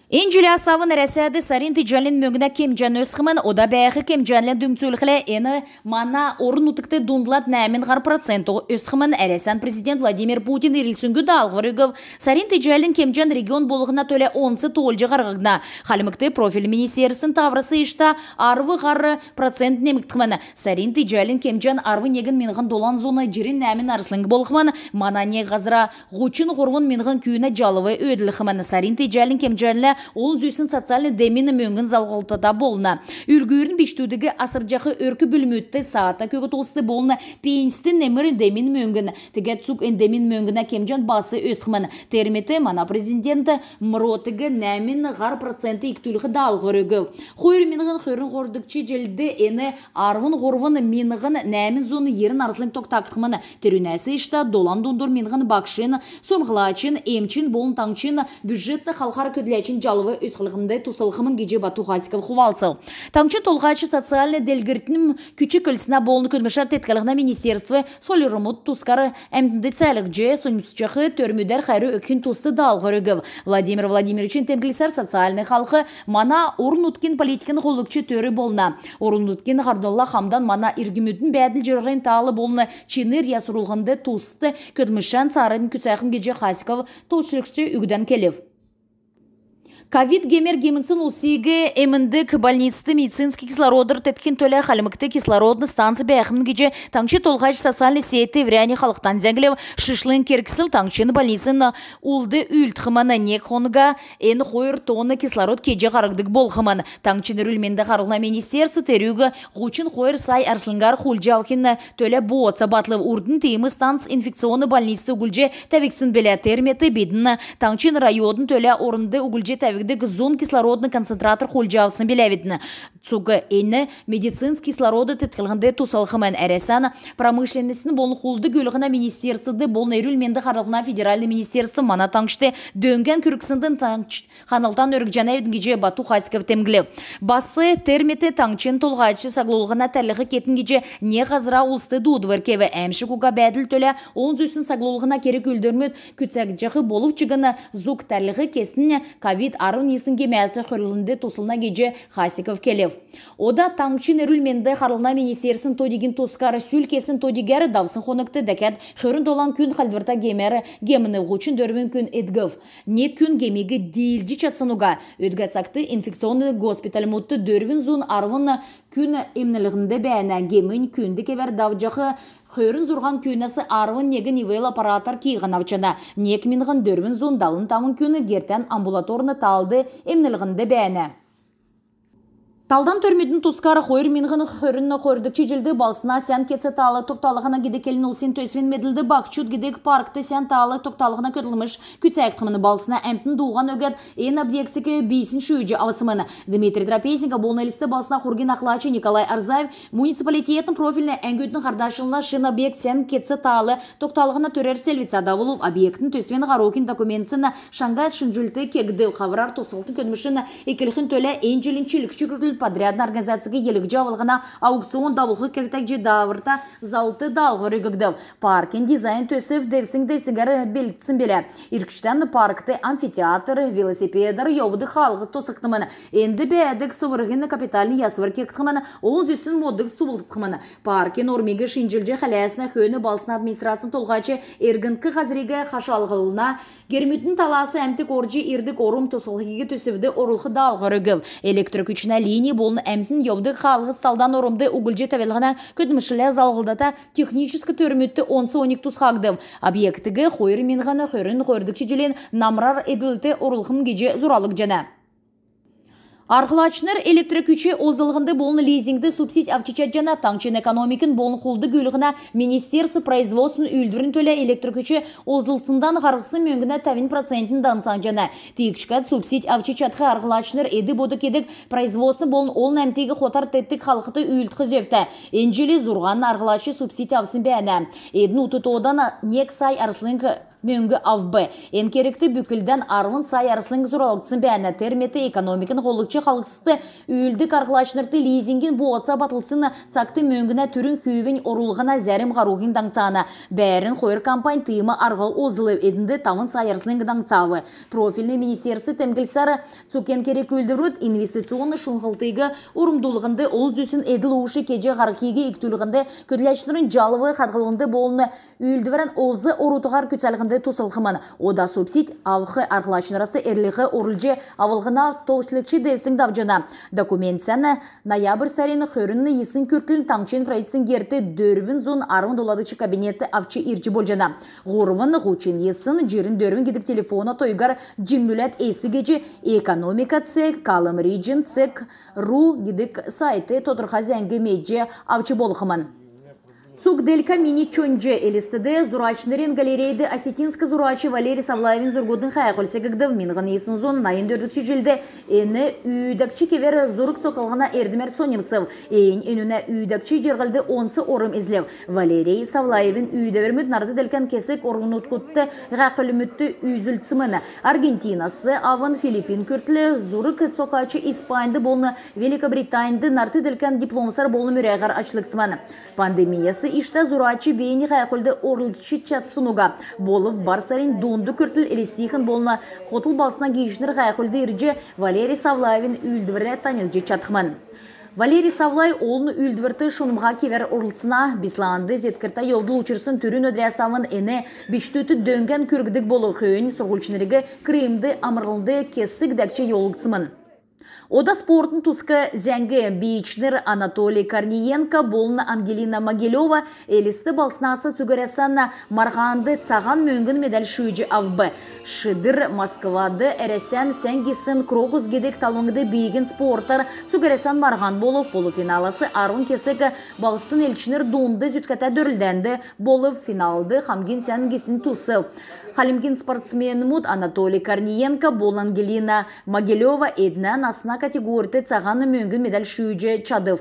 Инжили асавын рәсәді сарин тиджалин мөңгіна кемжан өсқымын, ода бәйіқі кемжанлен дүңцөліқілі ені мана орын ұтықты дундылат нәмін ғар проценті өсқымын әрәсән президент Владимир Путин ирілсүнгі дағыр өгів. Сарин тиджалин кемжан регион болығына төлі 10 толжы ғарғығына. Қалымықты профиль министерсін таврысы ішта арвы ғар процент неміктімін. Сарин тиджалин кемжан арвы неген менғын долан зоны жерін нәмін арслыңғы болығымын. Мана не ғазыра ғучын ғорғын менғын күйіні жалывы өділіқымын. Сарин тиджалин кемжанлы Ол зүйсін социальный демені мөңгін залғылтыда болына. Үлгүйірін бештудығы асыржақы өркі бүлмөтті саата көгі толысты болына пейінсті немір демін мөңгін. Тігет сұқ эндемін мөңгіна кемжан басы өсқымын. Терметі мана президенті мұротығы нәмін ғар проценті иктүліғі далғыр өгі. Қойыр меніғін қойрын қордықчы желді әні арвын ғорвын меніғін нәмін зоны ерін арзылың тоқтаққымын. Терінәсі ішта долан дондыр меніғін бақшын, сомғылачын, емчин, болын таңчын, бюджетті қалқар көділәчін жалывы өсқылығынды тусылғымын геже бату хасиков хувалцау. Таңчын толғачы социальный делгіртінің күчі көлісіне болыны көдмішар теткалығына министерствы солирымыт тускары әмдінді цәлік же сонымсычақы төрмүдер қайры өкін тусты далғыр өгів. Владимир Владимировичын темгілісар социальный халқы мана орын ұткен политикін қолықчы төрі болына. Орын ұткен Ғардолла Хамдан мана иргімүдің бәділ жүрген талы болыны чиныр ясырылғынды тусты көдмішан царын күцайқын геже хасиков тоушылықшы үгіден келев. Ковид гемер гемінсін ұлсигі әміндік больницты медицинский кислородыр тәткен төлі қалымықты кислородны станция бәйқымын геже таңчы толғач социальный сеті вряне халықтан зәңгілев шышлын керкісіл таңчыны больницын ұлды үлтқыманы нек қоныға әні қойыр тоны кислород кеже қарығдық болғымын. Таңчыны рүлменді қарылна министерсы терюгі ғучын қойыр сай арсылыңғар құлжауқын төлі боğatsa батлы ұрдың тейімі станц инфекционы больницты ұгылже тәвексін белі терметі бедіні таңчын райодын төлі орынды ұгылже зон кислородный концентратор холджавсын белявидны. Цугы әйні медицинский кислороды тіткілгінді тусалғымен әресаны промышленнесінің болын холды көлігіна министерсіді болын әрілменді қарылғына федеральный министерсі мана таңшты дөнген күріксіндің қаналтан өрік жанайвдің кеже бату хасиков темгілі. Басы терметі таңчын толғайчы саглылығына тәрліғі кетін кеже не ғазыра ұлысты дуыдвыр кеві әмші куға бәділ төлі он зүйсін саглылығына керек өлдірмет күтсәк жақы болып чығыны зук тәрліғі кесіне ковид арын есінге мәсі қырлынды тосылына кеже хасиков келев. Ода таңчын өрілменді қарылына министерсін тодеген тоскары сүлкесін тодегері давсын қонықты дәкәт қөрін долан күн қалдырта гемері геміні ғучын дөрвін күн едгів. Не күн гемегі дейлді чатсынуға. Өдгәтсақты инфекционны госпиталь мұтты дөрвін зун арвын күн емнілігінде бәйіна гемін күнді кевер давжақы Хөрін зұрған күйінесі арвын негі нивел аппаратар кейған авчана. Нек минғын дөрвін зон далын тамын күні гертен амбулаторны талды емнілігінде бәйіні. Талдан төрмедің тұскары қойыр менғіні хөрінні қойырдық чежилді балсына сән кетсе талы тоқталығына гедекелін ұлсен төсвен меділді бақчуд гедек паркты сән талы тоқталығына көтіліміш күтсәйқтіміні балсына әмтін дуған өгет ең объексікі бейсін шүйджі авысымыны. Дмитрий Трапезника болналисті балсына құрген ақлачы Николай Арзаев муниципалитетін профиліне әңгөтінің қардашылына шын объект сән кетсе талы тоқталығына төрер сельвица давылып объекттің төсвен ғарокин документсіні шаңғай шынжүлті кегді қавырар тосылтын көдмішіні екіліхін төлі әнжелін чілік подрядная организация елік жавылғына аукцион давылғы керетек же давырта зауыты далғы регігді. Паркин дизайн төсів девсіңгәрі белгісін белі. Иркіштен паркты амфитеатр, велосипедер, йовды қалғы тосықтымын. Енді бәдік сұвырғыны капиталini ясывыр кектімін, ол зүйсін моддық сұбылдықымын. Паркин ормегі шинжилже қалайасына көні балсын администрациясын толғачы ергінкі қазірегі қашалғылына гермүтін таласы әмтік оржи ердік орым тосылғығы төсівді орылғы далғы регів. Электрокүчіне линия болын әмтін евді қалғы сталдан орымды угылже тәвелғана көдмішілі залғылдата техническі төрмітті 10-12 тұсқағдым. Объектігі қойыр менғаны қойырын қойырдық чеделен намрар еділті орылғым геже зұралық жана. Арқылачыныр электрокүчі озылғынды болын лизингді субсидия авчичат жана таңчын экономикін болын қолды көлігіна министерсы производствын үлдірін төлі электрокүчі озылсындан қарғысы мөңгіна тәвін процентін дансан жана. Тейікшкат субсидия авчичатқы арқылачыныр еді боды кедік производствын болын ол нәмтегі қотар тәттік халқыты үлтқы зөфті. Энжелі зұрған арқылачы субсидия авсын бәні. Едін ұтыты одан нек сай арсылың Möngü avbı. En kerekti bükülden arvın say arısının zuralıksın bәні терметі экономикін қолықчы қалғысты үйілді қарқылашынырты лизингін bu отса батылсын цакты möngüne түрін хүйвен орулғына зәрім ғаруғын даңцаны. Бәрін қойыр кампань тыйымы арғыл озылы едінді тавын say арысының даңцавы. Профильный министерсі тәмгілсары цукен керек өлдірут инвестиционны шунғылтыйғы урымдулығынды ол зүсін еділ ұшы кеже ғарқиге иктүлігінде көділәшінірін жалывы қатғылығынды болыны үйілді вәрін олзы орутығар көтсәлігінде тусылғымын. Ода субсид авқы арқылашынырасы әрліғі орылжы авылғына тоғышылықшы девсің давжына. Документсәні ноябрь сәрені қөрінні есін көртілін таңчен правительствен герті дөрвін зон арвын доладықшы кабинетті авчы ирчі болжана. Ғорвын ғучин есін жерін дөрвін кедік телефона тойгар жеңніләт эсі гечі экономика цек, калым рейджин цек, ру кедік сайты тодырға зәңгі медже авчы болғымын. Цук делька мини чонже элистеде зурачнырен галерейді осетинскі зурачы Валерий Савлаевин зургудын хайқылсегігді минғын есін зон найын дөрдікші жылды әні үйдәкчі кевер зурық цокалғына әрдімер сонемсів. Әйін өніне үйдәкчі жергілді онсы орым излев. Валерий Савлаевин үйдәверміт нарды делкен кесік орғын ұткутты ғақылымытты үйзілтсіміні. Аргентинасы, авын Филиппин көртлі зурық цокачы Испанды болны Великобританды нарды делкен дипломсар болны мөрәғар ачлықсыманы. Пандемиясы ишта зурачы бейні ғайқылды орылчы чатсынуға. Болов барсарин донды көртіл элесейхін болына хотыл басына кейшінір ғайқылды ирджі Валерий Савлаевин үлдівірі танылжы чатқымын. Валерий Савлай олны үлдівірті шынымға кевер орылсына бисланды зеткірта елді ұчырсын түрін өдрясавын әне бештөті дөнген көргідік болу қойын сұрғылчынырығы кремді амырылды кесік дәкче елгісімін. Ода спортын тұсқы зәңгі бейчнер Анатолий Корниенко болны Ангелина Могилева элісті балсынасы түгіресанна марғанды цаған мөңгін медаль шүйджі авбы. Шыдыр Москвады әресен сәңгесін крокус гедек талыңды бейгін спорттар түгіресан марған болып полуфиналасы арын кесігі балыстын елчінер донды зүтката дөрілденді болып финалды хамген сәңгесін тұсы. Халимгин спортсмен мут Анатолий Корниенко бол Ангелина Могилева едінен асына категорияты цағаны мөңгін медаль шүйджі чадыв.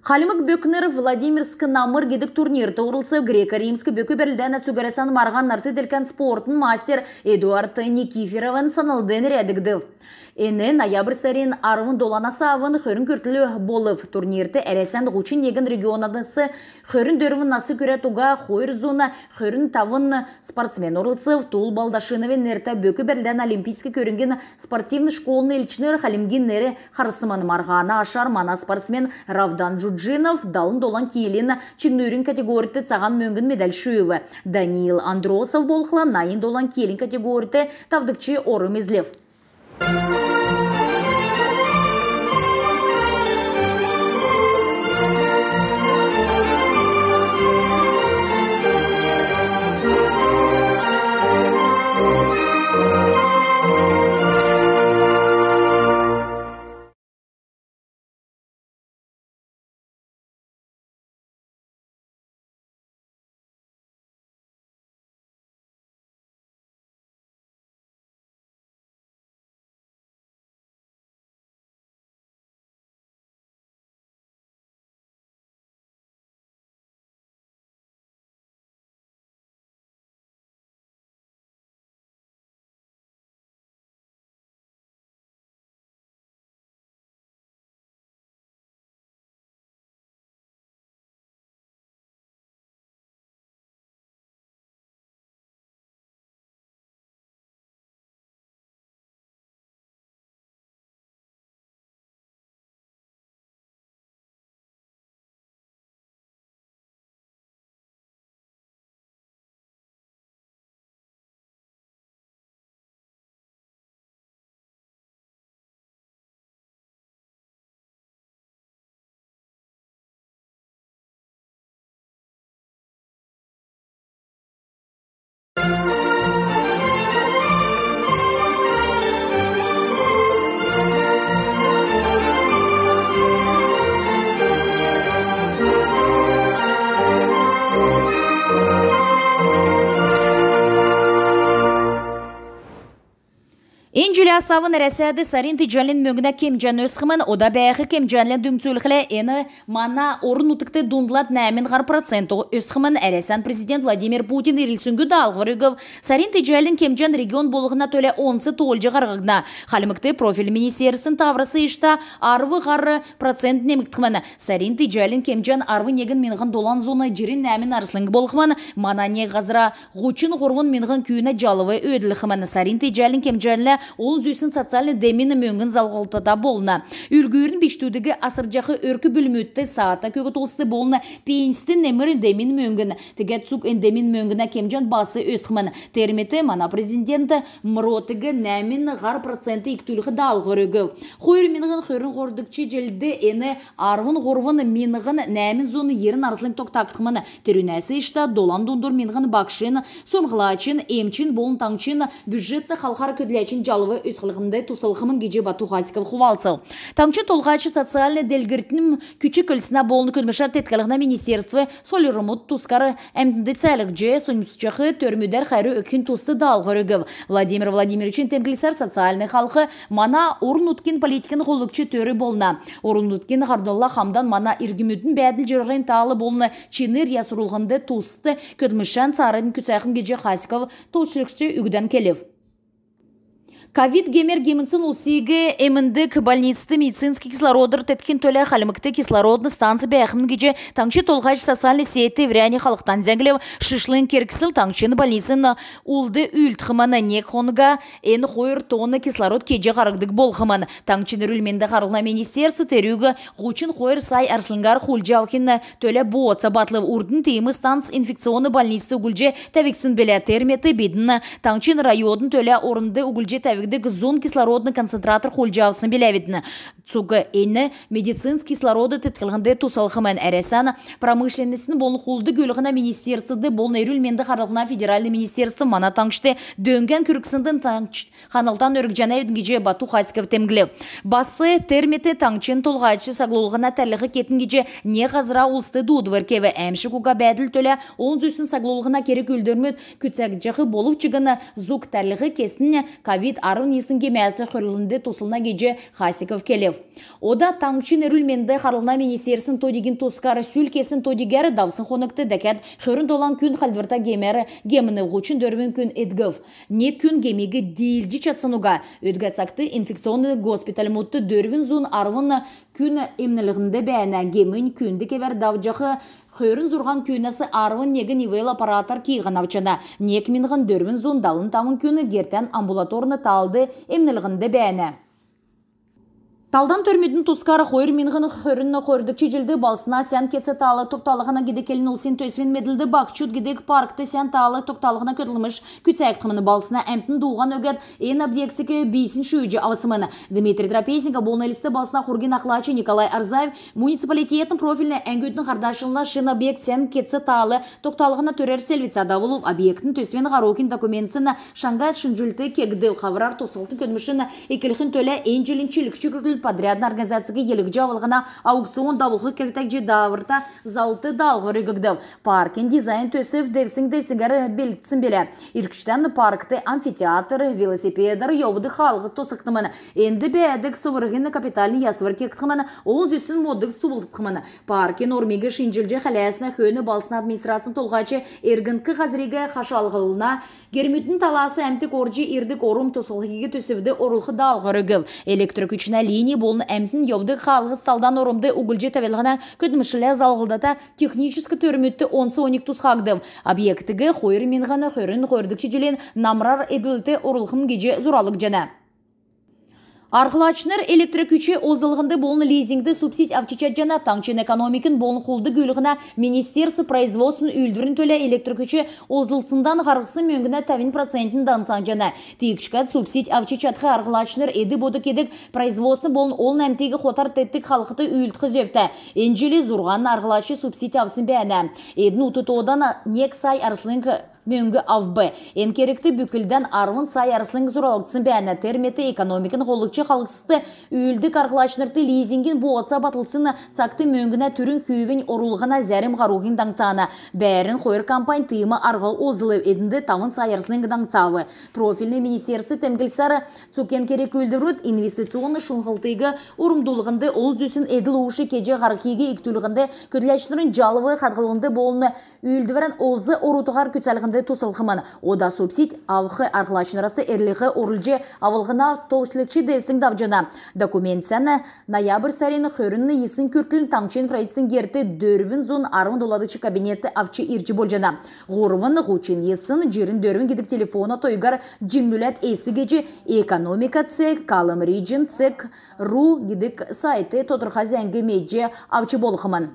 Халимык бөкнер Владимирск намыр гедік турнирті урылсы греко-римскі бөкі берілден түгірасан марған нарты делкен спортын мастер Эдуард Никиферовын санылден рәдігдів. Әні ноябрь сәрін арвын доланасы авын хөрін көртілі болып турнирті әресен ғучин егін регионадысы хөрін дөрвін насы көрі туға хойыр зона хөрін тавын спортсмен орылсыв тул балдашыновен нерті бөкі берілден олимпийскі көрінген спортивны школны елчінер халимгеннері қарысымын марғаны ашар мана спортсмен Равдан Джуджинов далын долан кейлін чигнөрін категорияты цаған мөңгін медаль шүйіві. Даниил Андросов болқыла найын долан кейлін категорияты тавдықчы орым излев. Энжелі асавын әрәсәді сарин тижалин мөңгіна кемжан өсқымын, ода бәйіқі кемжанлен дүңцөліқілі ені мана орын ұтықты дундылат нәмін ғар проценті өсқымын әрәсән президент Владимир Путин ерілсүнгі дағылғыр өгів. Сарин тижалин кемжан регион болығына төлі 10 толжы ғарғығына. Қалымықты профиль министерсін таврысы ішта арвы ғар процент неміктімін. Сарин тижалин кемжан арвы негін менғын долан зоны жерін нәмін арслыңғы болғымын. Мана не ғазыра ғучын ғорвын менғын күйіні жалывы өділіқымын. Сарин тижалин кемжанлы ол зүйсін социальный демені мөңгін залғалтада болына. Үргүйірін бештудығы асыржақы өркі бүлмөтті саата көгі толысты болына пейінсті немір демін мөңгін. Тігет сұқ эндемін мөңгіна кемжан басы өсқымын. Терметі мана президенті мұротығы нәмін ғар проценті иктүліғі далғыр өгі. Қойыр менғін қойрын ғордықчы желді әні арвын ғорвын менғін нәмін зоны ерін арслың тоқтаққымын. Терінәсі ішта долан дондыр менғін бақшын, сомғылачын, емчин, болын таңчын, бюджетті қалқар көділәчін жалывы өсқылығынды тұсылғымын геже Бату Хасиков хувалцыл. Таңчы толғачы социальный делгіртінің күчі көлісіне болыны көлмішар теткалығына министерствы солерумут тускары әмтінді цәлік же сонымсычақы төрмүдер қайры өкін тусты далғыр өгів. Владимир Владимировичын темгілісар социальный халқы мана орын ұткен политикін қолықчы төрі болына. Орын ұткен Ғардолла Хамдан мана иргімүтін бәділ жүрген талы болына чиныр ясырылғынды тусты көдмішан царын күцайқын геже Хасиков тоушырықшы үгіден келев. Ковид гемер гемінсін ұлсигі әміндік больницты медицинский кислородыр тәткен төлі қалымықты кислородны станция бәйқымын геже таңчы толғаш социальный сеті вряне халықтан зәңгілев шышлын керкісіл таңчыны больницын ұлды үлтқыманы нек қоныға ән қойыр тоны кислород кеже қарығдық болғымын. Таңчыны рүлменді қарылна министерсы терюгі ғучын қойыр сай арслыңғар құлжауқын төлі боğatsa батлып ұрдың тейімі станц инфекционы больницты ұгылже тәвексін білі терметі бедіні таңчын райодын төлі орынды ұгылже зон кислородный концентратор холжавсын белявитні. Цуғы әні медицинский кислороды тіткілгінді тусалғымен әресаны промышленнесінің болын холды көлігіна министерсіді болын әрілменді қарылғына федеральный министерсі мана таңшты дөнген күріксіндің қанылтан өрік жәнәвдің геже Бату Хасиков темгілі. Басы терметі таңчын толғайчы сағлылығына тәрліғі кетін геже не ғазыра ұлысты дуыдвыркеві әмші құға бәділ төлі олын зүйсін сағлылығына керек өлдірмет күтсәк жағы болув чығыны зұқ тәрліғі кесін ковид арын есінге мәсі құрылынды тосылына геже Хасиков келев. Ода таңчын өрілменді қарылына министерсін тодеген тоскары сүлкесін тодегері давсын қоныкты дәкәд хүрін долан күн қалдырта гемері геміні ғучын дөрвін күн едгів. Не күн гемегі дейлді чатсынуға өдгәтсақты инфекционный госпиталь мұтты дөрвін зұн арвын күн емнілігінде бәйіна гемін күнді кевер давжақы Хөрін зұрған күйінесі арвын негі нивел аппаратар кейған авчана. Нек минғын дөрвін зон далын тамын күні гертен амбулаторны талды емнілігінде бәйіні. Талдан төрмедін тұскары қойыр менғін хөрінні қойырдық чежилді балсына сән кетсе талы тоқталығына гедекелін ұлсен төсвен меділді бақчуд гедек паркты сән талы тоқталығына көтілміш күтсәйқтіміні балсына әмтін дуған өгет ең объексікі бейсін шүйджі авысымыны. Дмитрий Трапезинга болналисті балсына Хургин Ахлачы Николай Арзаев муниципалитетін профиліне әңгөтінің қардашылына шын объект сән кетсе талы тоқталығына төрер сельвицада болып объекттің төсвен ғарокин документсіні шаңғай шынжүлті кегді қавырар тосылты көдмішіні екіліхін төлі әнжелін чілікші подрядная организация елік жауылғына аукцион давылғы кертек же давырта зауыты далғыры күгдім. Паркин дизайн төсів девсіңгәрі белгітсін белі. Иркіштен паркты амфитеатр, велосипедер, йовды қалғы тосықтымыны. Енді бәдік сұвырғыны капиталini ясывыр кектіміні, ол зүсін моддық сұбылдықымыны. Паркин ормегі шинжилже қалайасына көні балсына администрациян толғачы ергінкі қазірегі қашалғылына гермүтін таласы әмтік оржы ердік орым тосылғығы төсівді орылғы далғыры күв. Электрик күчіне линия болын әмтін евді қалғы сталдан орымды угылжы тәвелғана көдмішілі залғылдата техническі төрмүтті 10-12 тұсқағдым. Объектігі қойыр менғаны қойырын қойырдық желен намрар еділті орылғын геже зұралық жана. Арқылачныр электрик күчі озылғынды болын лизингді субсидия авчичат жана таңчын экономикін болын қолды көлігіна министерсы производствын үлдірін төлі электрик күчі озылсындан қарғысы мөңгіна 5% дансан жана. Тейкшкат субсидия авчичатқы арқылачныр еді боды кедік производствын болын ол нәмтегі қотар тәттік халқыты үлтқы зөфті. Энжелі зұрған арқылачы субсидия авсын бәні. Едін ұтыт одан нек сай арслың Мөңгі авбы. Ен керекті бүкілден арвын сай арыслың зұралықтсын бәні терметі экономикын қолықчы қалықсысты үйілдік арқылашынырты лизинген боғатса батылсын цакты мөңгіна түрін күйвен орылғына зәрім ғаруғын даңцаны. Бәрін қойыр кампайн тыйымы арғал озылы едінді тавын сай арыслың даңцавы. Профильный министерсы тәмгілсары цукен керек өлдіруд инвестиционны шуңғылтыйғы орымдулығынды ол зүсін еділ ұшы кеже ғарқиге иктүлігінде көділәшінірін жалығы қадғылығынды болыны үйілдіверін олзы орутығар күтсәлігінде тусылхымын. Ода субсид авхы арқылашынырасы әрліғі орылжы авылғына тоғышлықчы девсің давжына. Документсәні ноябрь сарыны хөрінні есін күртілін таңчен прайсын керті дөрвін зон арвын доладычы кабинеті авчы ирчі болжына. Ғорвын ғучин есін жерін дөрвін кедік телефона тойгар жиңнулят эсі гечі экономика цек, калым рейджин цек, ру кедік сайты тодырға зәңгі медже авчы болхымын.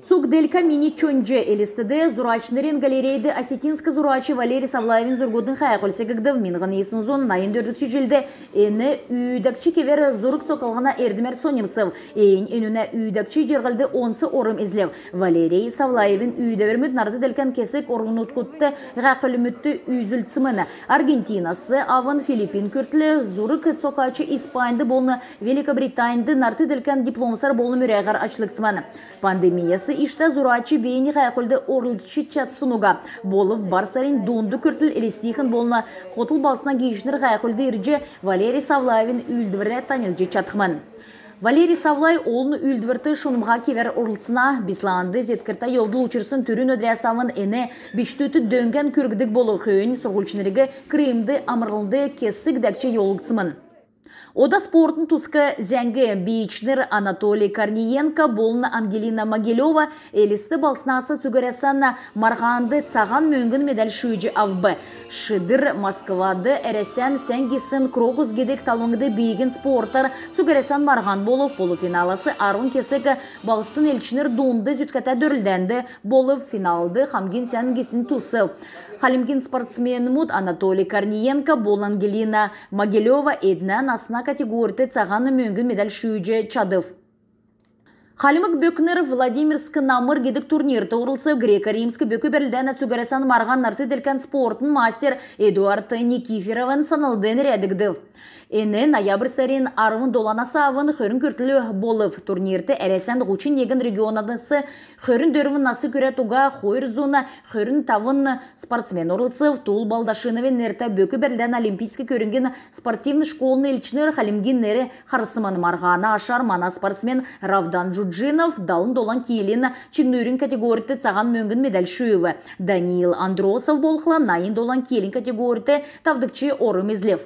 Цугделька мини чонже элистеде зурачнырен галерейді осетинскі зурачы Валерий Савлаевин зургудын хайқылсы кігді минғын есын зон найын дөрдікші жылды әні үйдәкчі кевер зурық цокалғына әрдімер сонемсів. Әйін өніне үйдәкчі жергілді онсы орым излев. Валерий Савлаевин үйдәверміт нарды дәлкен кесік орғын ұткутты ғақылымітті үйзілтсіміні. Аргентинасы, Аван, Филиппин күртлі зурық цокачы Испанды болны Великобританды нарты дәлкен дипломсар болны мөрәғар ачлықсыманы. Пандемиясы ишта зурачы бейні ғайқылды орылчы чатсынуға. Болов барсарин донды күртіл элестейхін болына хотыл басына кейшінір ғайқылды ирже Валерий Савлаевин үлдівірі танылжы чатқымын. Валерий Савлай олны үлдівірті шынымға кевер орылсына бисланды зеткірта елді ұчырсын түрін өдрясавын әні бештөті дөнген күргідік болу қойын соғылчынырығы Крымды амырылды кесік дәкче елгісімін. Ода спортын тұсқы зәңгі бейчнер Анатолий Корниенко болны Ангелина Могилева элісті балсынасы түгіресанна марғанды цаған мөңгін медаль шүйджі авбы. Шыдыр Москвады әресен сәңгесін крокус гедек талыңды бейгін спорттар түгіресан марған болып полуфиналасы арун кесігі балыстын елчінер донды зүтката дөрілденді болып финалды хамген сәңгесін тұсы. Халимгин спортсмен муд Анатолий Корниенко бол Ангелина Могилева едінен асына категорияты цағаны мөңгін медаль шүйджі чадыв. Халимык бөкнер Владимирскі намыр гедік турнирті урылсы греко-римскі бөкі берілден әтсүгірасан марған нарты ділкен спортын мастер Эдуард Никиферовын санылден рәдігдів. Әні ноябрь сәрін арвын доланасы авын хөрін күртілі болып турнирті әресен ғучин егін регионадысы хөрін дөрвін насы көрі туға қойыр зона хөрін тавын спортсмен орылсып Тул Балдашыновен нерті бөкі берілден олимпийскі көрінген спортивны школны елчінер Халимгиннері қарысымын марғаны ашар мана спортсмен Равдан Джуджинов далын долан кейлін чигнөрін категорияты цаған мөңгін медаль шүйіві. Даниил Андросов болқыла найын долан кейлін категорияты тавдықчы орым езлев.